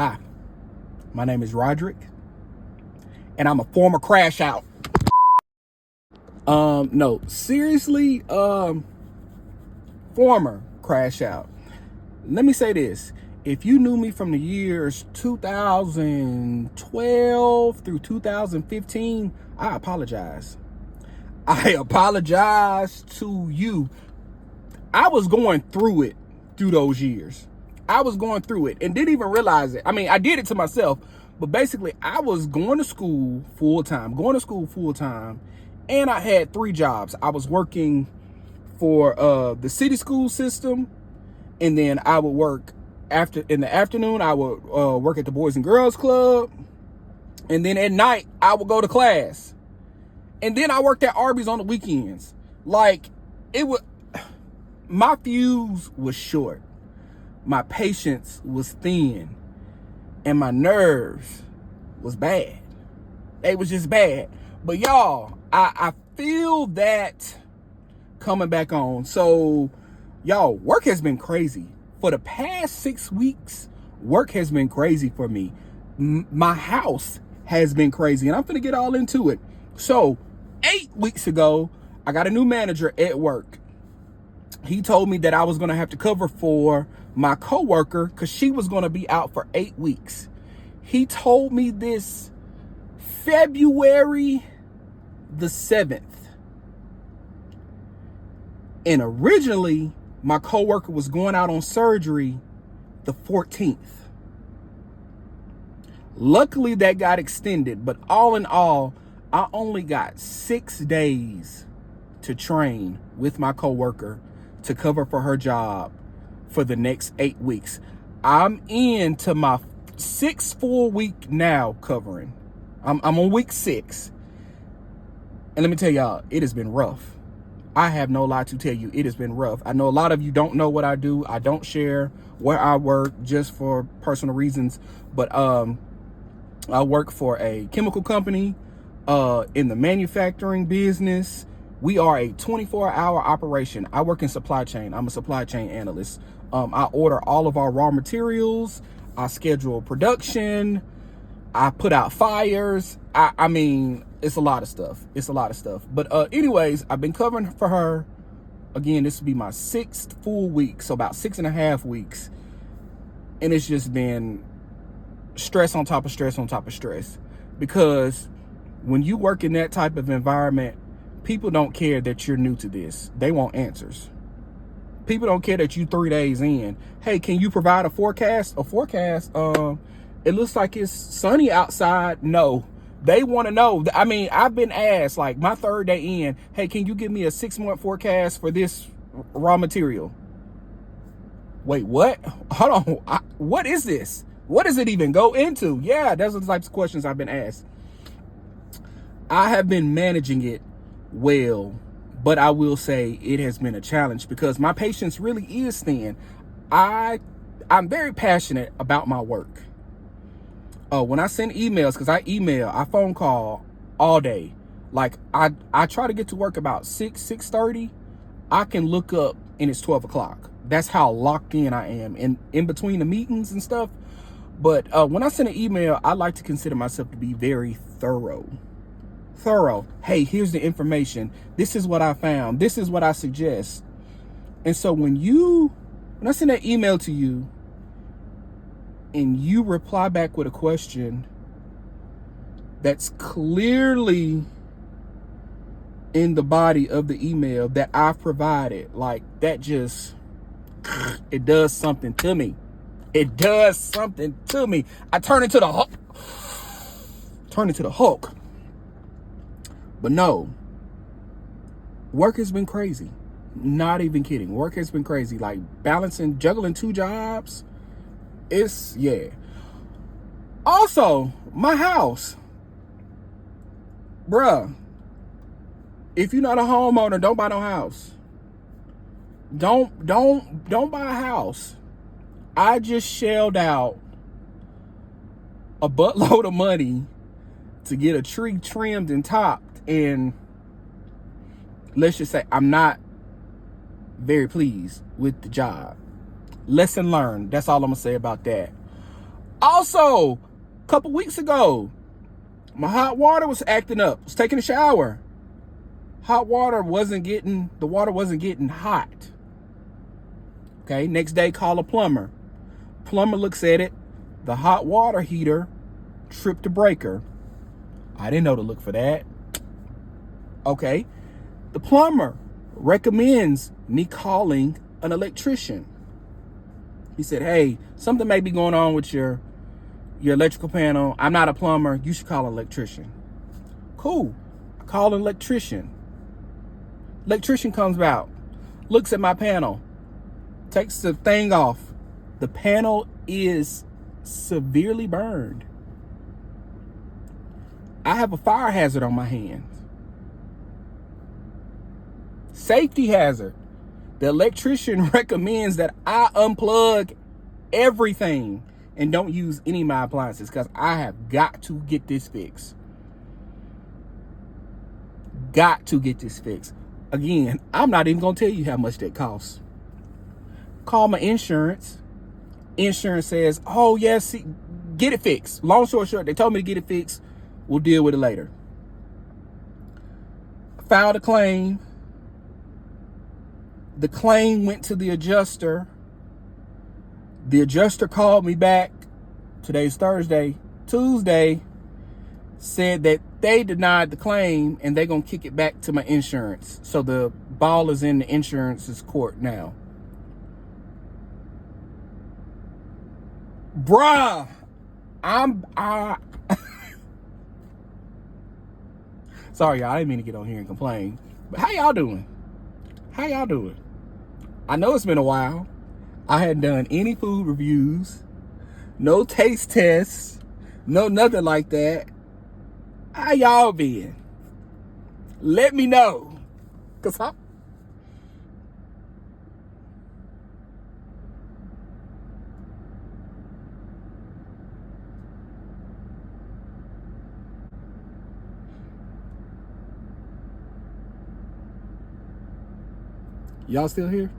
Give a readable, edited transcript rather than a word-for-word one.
Hi, my name is Roderick, and I'm a former crash out. No, seriously, former crash out. Let me say this. If you knew me from the years 2012 through 2015, I apologize. I apologize to you. I was going through it through those years. I was going through it and didn't even realize it. I mean, I did it to myself, but basically I was going to school full time, and I had 3 jobs. I was working for the city school system, and then I would work in the afternoon. I would work at the Boys and Girls Club, and then at night I would go to class, and then I worked at Arby's on the weekends. Like, my fuse was short, my patience was thin, and my nerves was bad. They was just bad. But y'all, I feel that coming back on. So y'all, work has been crazy. For the past 6 weeks, work has been crazy for me. My house has been crazy, and I'm gonna get all into it. So 8 weeks ago, I got a new manager at work. He told me that I was gonna have to cover for my coworker because she was gonna be out for 8 weeks. He told me this February the 7th. And originally, my coworker was going out on surgery the 14th. Luckily, that got extended, but all in all, I only got 6 days to train with my coworker to cover for her job for the next 8 weeks. I'm into my 6th full week now covering. I'm on week 6. And let me tell y'all, it has been rough. I have no lie to tell you, it has been rough. I know a lot of you don't know what I do. I don't share where I work just for personal reasons. But I work for a chemical company in the manufacturing business. We are a 24-hour operation. I work in supply chain. I'm a supply chain analyst. I order all of our raw materials. I schedule production. I put out fires. I mean, it's a lot of stuff. But anyways, I've been covering for her. Again, this will be my 6th full week. So about 6.5 weeks. And it's just been stress on top of stress on top of stress. Because when you work in that type of environment, people don't care that you're new to this. They want answers. People don't care that you 3 days in. Hey, can you provide a forecast? It looks like it's sunny outside. No, they want to know. I mean, I've been asked, like, my 3rd day in, hey, can you give me a 6-month forecast for this raw material? Wait, what? Hold on. What is this? What does it even go into? Yeah, those are the types of questions I've been asked. I have been managing it well, but I will say it has been a challenge because my patience really is thin. I'm very passionate about my work. When I send emails, because I phone call all day. Like, I try to get to work about 6:30. I can look up and it's 12 o'clock. That's how locked in I am in between the meetings and stuff. But when I send an email, I like to consider myself to be very thorough. Hey, here's the information. This is what I found. This is what I suggest. And so when I send that email to you and you reply back with a question that's clearly in the body of the email that I've provided, like, that just, it does something to me. It does something to me. I turn into the Hulk. But no, work has been crazy. Not even kidding. Work has been crazy. Like, juggling 2 jobs. Yeah. Also, my house. Bruh, if you're not a homeowner, don't buy no house. Don't buy a house. I just shelled out a buttload of money to get a tree trimmed and topped. And let's just say I'm not very pleased with the job. Lesson learned. That's all I'm gonna say about that. Also, a couple weeks ago, my hot water was acting up. I was taking a shower. The water wasn't getting hot. Okay, next day, call a plumber. Plumber looks at it. The hot water heater tripped a breaker. I didn't know to look for that. Okay, the plumber recommends me calling an electrician. He said, hey, something may be going on with your electrical panel. I'm not a plumber. You should call an electrician. Cool. I call an electrician. Electrician comes out, looks at my panel, takes the thing off. The panel is severely burned. I have a fire hazard on my hands. Safety hazard. The electrician recommends that I unplug everything and don't use any of my appliances because I have got to get this fixed. Got to get this fixed. Again, I'm not even going to tell you how much that costs. Call my insurance. Insurance says, oh, yes, get it fixed. Long story short, they told me to get it fixed. We'll deal with it later. Filed a claim. The claim went to the adjuster. The adjuster called me back. Today's Thursday. Tuesday, said that they denied the claim and they're going to kick it back to my insurance. So the ball is in the insurance's court now. Bruh, sorry, y'all. I didn't mean to get on here and complain. But how y'all doing? How y'all doing? I know it's been a while. I hadn't done any food reviews, no taste tests, no nothing like that. How y'all been? Let me know. Cause y'all still here?